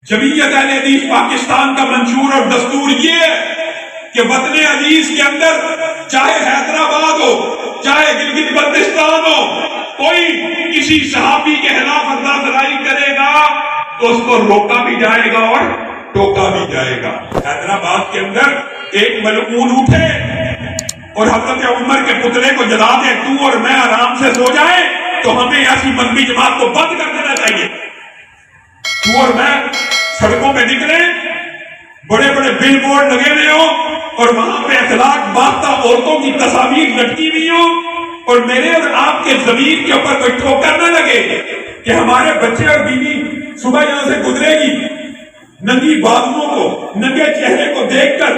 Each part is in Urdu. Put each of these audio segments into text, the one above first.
جمعیت اہل حدیث پاکستان کا منشور اور دستور یہ ہے کہ وطن عزیز کے اندر چاہے حیدرآباد ہو چاہے گلگت بلتستان ہو، کوئی کسی صحابی کے خلاف اندازرائی کرے گا تو اس کو روکا بھی جائے گا اور ٹوکا بھی جائے گا۔ حیدرآباد کے اندر ایک ملعون اٹھے اور حضرت عمر کے پتلے کو جلا دے، تو اور میں آرام سے سو جائے، تو ہمیں ایسی مذہبی جماعت کو بند کر دینا چاہیے۔ تو اور میں سڑکوں پہ نکلے، بڑے بڑے بل بورڈ لگے ہوئے ہوں اور وہاں پہ اخلاق باختہ عورتوں کی تصاویر لٹکی ہوئی ہوں، اور میرے اور آپ کے ضمیر کے اوپر کوئی ٹھوکر نہ لگے کہ ہمارے بچے اور بیوی صبح یہاں سے گزرے گی ننگی بازوؤں کو، ننگے چہرے کو دیکھ کر۔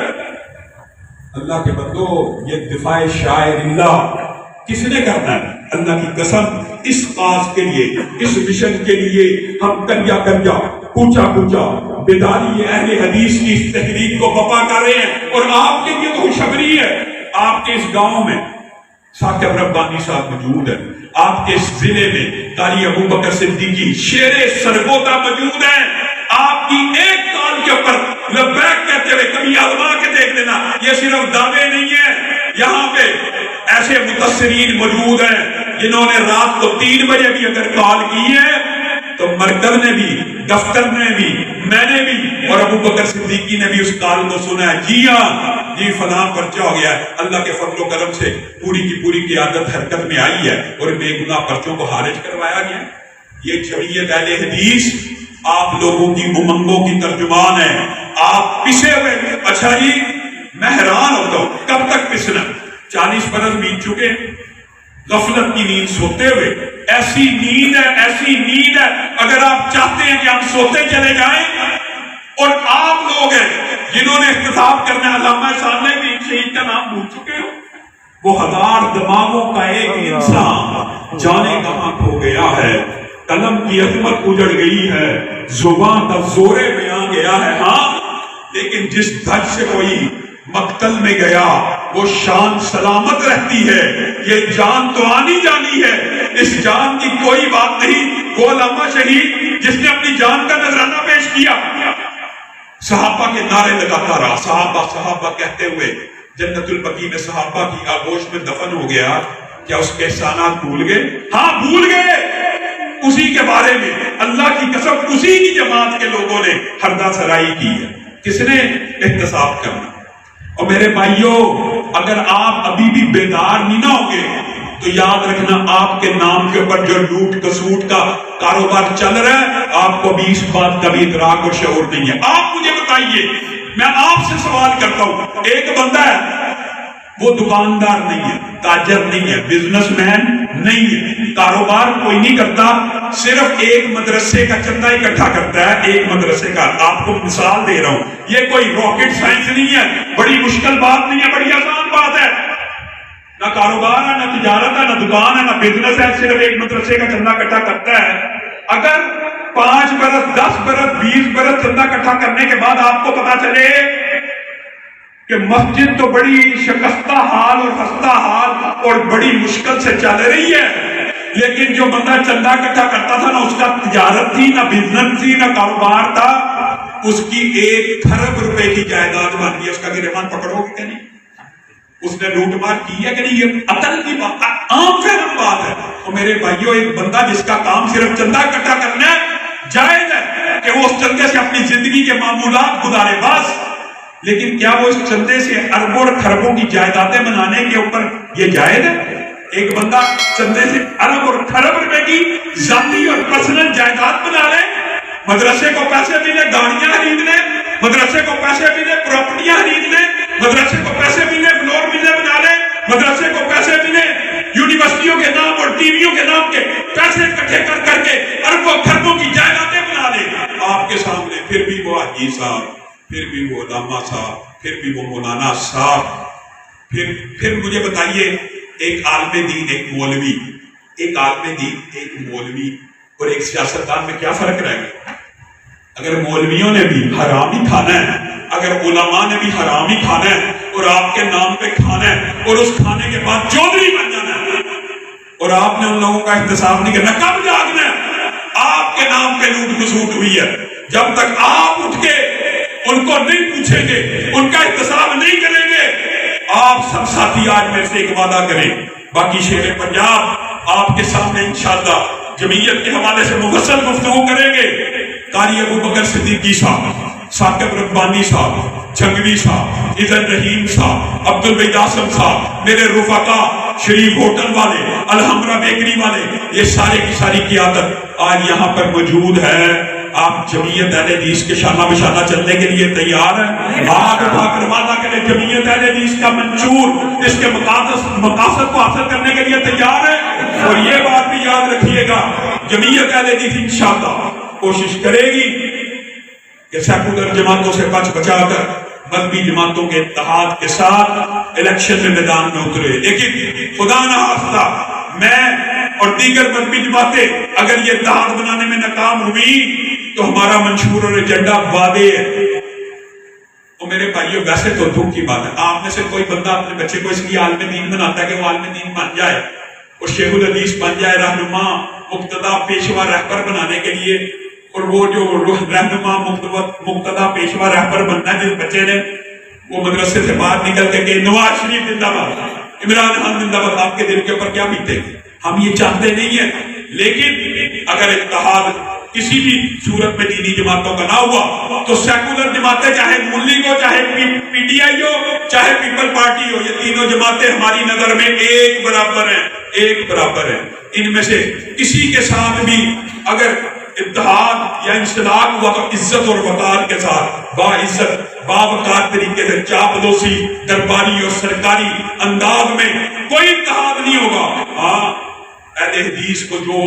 اللہ کے بندو، یہ دفاع شاعر اللہ کس نے کرنا ہے؟ اللہ کی قسم، اس کاز کے لیے، اس مشن کے لیے ہم کنجا کنجا کوچا کوچا بیداری اہل حدیث کی اس تحریک کو بپا کر رہے ہیں، اور آپ کے لیے تو خوشخبری ہے، آپ کے اس گاؤں میں ثاقب ربانی صاحب موجود ہے، آپ کے اس ضلع میں قاری ابوبکر صدیقی شیر سرگودا موجود ہیں۔ آپ کی ایک کال کے اوپر لبیک کہتے ہوئے کبھی آزما کے دیکھ لینا، یہ صرف دعوے نہیں ہیں، یہاں پہ ایسے متاثرین موجود ہیں جنہوں نے رات کو 3 بجے بھی اگر کال کی ہے تو مرکز نے بھی، دفتر نے بھی، میں نے بھی، اور ابوبکر صدیقی نے بھی اس کال کو سنا ہے۔ جی ہاں، جی فلاں پرچہ ہو گیا ہے، اللہ کے فضل و کرم سے پوری کی پوری قیادت حرکت میں آئی ہے اور بے گناہ پرچوں کو خارج کروایا گیا۔ یہ جمعیت اہل حدیث آپ لوگوں کی امنگوں کی ترجمان ہے، آپ پسے ہوئے۔ اچھا جی، میں حیران ہوتا ہوں کب تک پسنا؟ 40 برس بیت چکے، غفلت کی نیند سوتے ہوئے، ایسی نیند ہے، ایسی نیند ہے، اگر آپ چاہتے ہیں کہ ہم سوتے چلے جائیں، اور آپ لوگ ہیں جنہوں نے احتساب کرنا، علامہ صالح بھی شہید کا نام بھول چکے ہو، وہ 1000 دماغوں کا ایک انسان جانے کہاں کھو گیا ہے، قلم کی عظمت اجڑ گئی ہے، زبان کا زور بیان گیا ہے، ہاں، لیکن جس دھج سے کوئی مقتل میں گیا وہ شان سلامت رہتی ہے۔ یہ جان تو آنی جانی ہے، اس جان کی کوئی بات نہیں۔ وہ علامہ شہید جس نے اپنی جان کا نذرانہ پیش کیا، صحابہ کے نعرے لگاتا رہا، صحابہ صحابہ کہتے ہوئے جنت البقیع میں صحابہ کی آغوش میں دفن ہو گیا۔ کیا اس کے احسانات بھول گئے؟ ہاں بھول گئے۔ اسی کے بارے میں اللہ کی قسم اسی کی جماعت کے لوگوں نے ہردہ سرائی کی ہے۔ کس نے؟ احتساب کرنا۔ اور میرے بھائیوں، اگر آپ ابھی بھی بیدار نہیں نہ ہوں گے تو یاد رکھنا، آپ کے نام کے اوپر جو لوٹ کسوٹ کا کاروبار چل رہا ہے، آپ کو بھی اس بات کا بھی ادراک اور شعور نہیں ہے۔ آپ مجھے بتائیے، میں آپ سے سوال کرتا ہوں، ایک بندہ ہے، وہ دکاندار نہیں ہے، تاجر نہیں ہے، بزنس مین نہیں ہے، کاروبار کوئی نہیں کرتا، صرف ایک مدرسے کا چندہ اکٹھا کرتا ہے، ایک مدرسے کا۔ آپ کو مثال دے رہا ہوں، یہ کوئی راکٹ سائنس نہیں ہے، بڑی مشکل بات نہیں ہے، بڑی آسان بات ہے۔ نہ کاروبار ہے، نہ تجارت ہے، نہ دکان ہے، نہ بزنس ہے، صرف ایک مدرسے کا چندہ اکٹھا کرتا ہے۔ اگر 5 برس 10 برس 20 برس چندہ اکٹھا کرنے کے بعد آپ کو پتا چلے کہ مسجد تو بڑی شکستہ حال اور خستہ حال اور بڑی مشکل سے چل رہی ہے، لیکن جو بندہ چندہ اکٹھا کرتا تھا، نہ اس کا تجارت تھی، نہ بزنس تھی، نہ کاروبار تھا، اس کی 1 کھرب روپے کی جائیداد بن گئی۔ اس کا گریبان پکڑو گے کہ نہیں؟ اس نے لوٹ مار کی ہے کہ نہیں؟ یہ عقل کی بات، عام فہم بات ہے۔ اور میرے بھائیوں، ایک بندہ جس کا کام صرف چندہ اکٹھا کرنا ہے، جائز ہے کہ وہ اس چندے سے اپنی زندگی کے معمولات گزارے، بس، لیکن کیا وہ اس چندے سے اربوں اور خربوں کی جائیدادیں بنانے کے اوپر یہ جائز ہے؟ ایک بندہ چندے سے ارب اور خرب روپے کی ذاتی اور پرسنل جائیداد بنا لے، مدرسے کو پیسے ملے گاڑیاں خرید لے، مدرسے کو پیسے ملے پراپرٹیاں خرید لے، مدرسے کو پیسے ملے فلور ملے بنا لے، مدرسے کو پیسے ملے یونیورسٹیوں کے نام اور ٹی ویوں کے نام کے پیسے اکٹھے کر کر کے اربوں خربوں کی جائیدادیں بنا لے، آپ کے سامنے پھر بھی وہ حاجی صاحب، پھر بھی وہ علامہ صاحب، پھر بھی وہ مولانا صاحب، پھر مجھے بتائیے، ایک عالم دین ایک مولوی، ایک عالم دین ایک مولوی اور ایک سیاستدان میں کیا فرق رہ گیا؟ اگر مولویوں نے بھی حرام ہی کھانا ہے، اگر علماء نے بھی حرام ہی کھانا ہے اور آپ کے نام پہ کھانا ہے اور اس کھانے کے بعد چودھری بن جانا ہے، اور آپ نے ان لوگوں کا احتساب نہیں کرنا، کب جاگنا ہے؟ آپ کے نام پہ لوٹ کسوٹ ہوئی ہے، جب تک آپ اٹھ کے ان کو نہیں پوچھیں گے، ان کا احتساب نہیں کریں گے، آپ سب ساتھی آج میں سے ایک وعدہ کریں، باقی شیر پنجاب آپ کے سامنے انشاءاللہ جمعیت کے حوالے سے مفصل گفتگو کریں گے۔ قاری ابو بکر صدیقی صاحب، ثاقب ربانی صاحب، جھنگوی صاحب، اذن رحیم صاحب، عبد الوحید آصم صاحب، میرے رفقا، شریف ہوٹل والے، الحمرہ بیکری والے، یہ سارے کی ساری قیادت آج یہاں پر موجود ہے۔ آپ جمعیت اہل حدیث کے شانہ بشانہ چلنے کے لیے تیار ہیں؟ ہاتھ اٹھا کر وعدہ کریں جمعیت اہل حدیث کا منشور اس کے مقاصد کو حاصل کرنے کے لیے تیار ہے۔ اور یہ بات بھی یاد رکھیے گا، جمعیت اہل حدیث انشاءاللہ کوشش کرے گی کہ سیکولر جماعتوں سے بچ بچا کر مذہبی جماعتوں کے اتحاد کے ساتھ الیکشن میں میدان میں اترے۔ لیکن خدا نہ خواستہ میں اور دیگر مذہبی جماعتیں اگر یہ اتحاد بنانے میں ناکام ہوئی تو ہمارا منشور اور ایجنڈا وعدے ہے۔ تو میرے بھائیوں ویسے تو دکھ کی بات ہے، آپ میں سے کوئی بندہ اپنے بچے کو اس لیے عالم دین بناتا ہے کہ وہ عالم دین بن جائے اور شیخ الحدیث بن جائے، رہنما، مقتدا، پیشوا، رہبر بنانے کے لیے، اور وہ جو رہنما، مقتدا، پیشوا، رہبر بننا ہے جس بچے نے، وہ مدرسے سے باہر نکل کے کہ نواز شریف زندہ باد، عمران خان زندہ باد، آپ کے دل کے اوپر کیا بیتے گی؟ ہم یہ چاہتے نہیں ہیں۔ لیکن اگر اتحاد کسی بھی صورت میں دینی جماعتوں کا نہ ہوا تو سیکولر جماعتیں، چاہے نون لیگ ہو، چاہے پی ٹی آئی ہو، چاہے پیپل پارٹی ہو، یہ تینوں جماعتیں ہماری نظر میں ایک برابر ہیں، ایک برابر ہیں۔ ان میں سے کسی کے ساتھ بھی اگر اتحاد یا انسلاک ہوا تو عزت اور وقار کے ساتھ، با عزت، باوقار طریقے سے، چاپلوسی، درباری اور سرکاری انداز میں کوئی اتحاد نہیں ہوگا۔ ہاں، اہل حدیث کو جو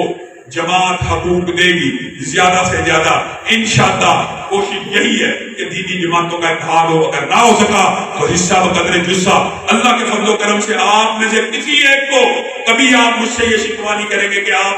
جماعت حقوق دے گی زیادہ سے زیادہ، انشاءاللہ کوشش یہی ہے کہ دینی جماعتوں کا اتحاد ہو۔ اگر نہ ہو سکا تو حصہ بقدر جزہ، اللہ کے فضل و کرم سے آپ میں سے کسی ایک کو کبھی آپ مجھ سے یہ شکوہ نہیں کریں گے کہ آپ